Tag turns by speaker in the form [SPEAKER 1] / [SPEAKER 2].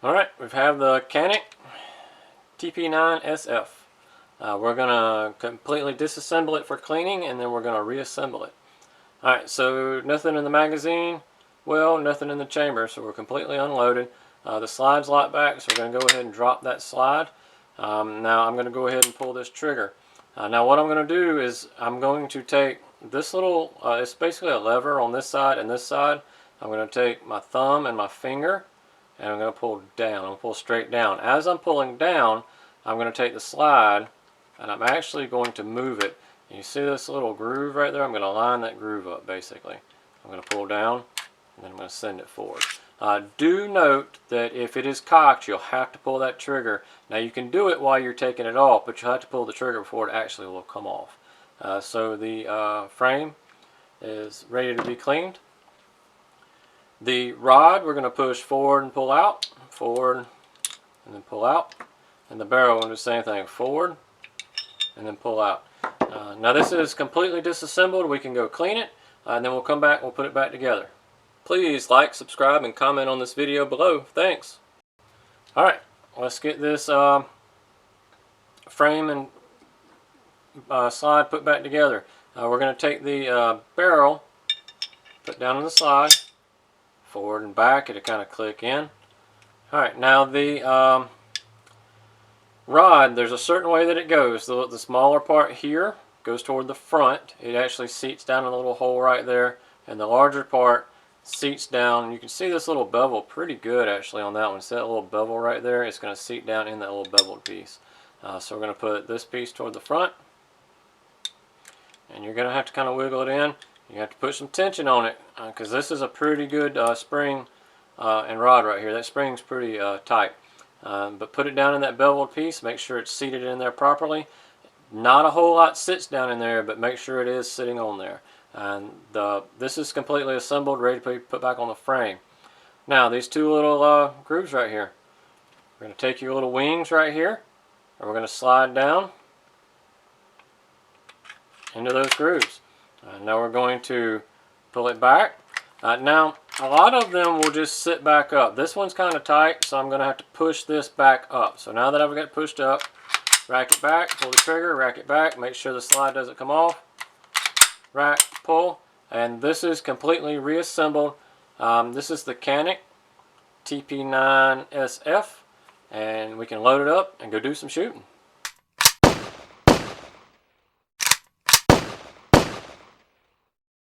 [SPEAKER 1] Alright, we have the Canik TP9SF. We're going to completely disassemble it for cleaning, and then we're going to reassemble it. Alright, so nothing in the magazine, well, nothing in the chamber, so we're completely unloaded. The slide's locked back, so we're going to go ahead and drop that slide. Now I'm going to go ahead and pull this trigger. Now what I'm going to do is I'm going to take this little, it's basically a lever on this side and this side. I'm going to take my thumb and my finger, and I'm going to pull down. I'm going to pull straight down. As I'm pulling down, I'm going to take the slide, and I'm actually going to move it. And you see this little groove right there? I'm going to line that groove up, basically. I'm going to pull down, and then I'm going to send it forward. Do note that if it is cocked, you'll have to pull that trigger. Now you can do it while you're taking it off, but you'll have to pull the trigger before it actually will come off. So the frame is ready to be cleaned. The rod we're going to push forward and pull out, forward and then pull out. And the barrel, we're going to do the same thing, forward and then pull out. Now this is completely disassembled. We can go clean it, and then we'll come back and we'll put it back together. Please like, subscribe, and comment on this video below. Thanks. Alright, let's get this frame and slide put back together. We're going to take the barrel, put down on the slide, forward and back, it'll kind of click in. Alright, now the rod, there's a certain way that it goes. The smaller part here goes toward the front. It actually seats down in a little hole right there, and the larger part seats down. You can see this little bevel pretty good actually on that one. See that little bevel right there? It's going to seat down in that little beveled piece. So we're going to put this piece toward the front, and you're going to have to kind of wiggle it in. You have to put some tension on it, because this is a pretty good spring and rod right here. That spring's pretty tight. But put it down in that beveled piece. Make sure it's seated in there properly. Not a whole lot sits down in there, but make sure it is sitting on there. And this is completely assembled, ready to be put back on the frame. Now these two little grooves right here. We're going to take your little wings right here, and we're going to slide down into those grooves. Now we're going to pull it back. Now a lot of them will just sit back up. This one's kind of tight, so I'm going to have to push this back up. So now that I've got it pushed up, rack it back, pull the trigger, rack it back, make sure the slide doesn't come off. Rack, pull, and this is completely reassembled. This is the Canik TP9SF, and we can load it up and go do some shooting.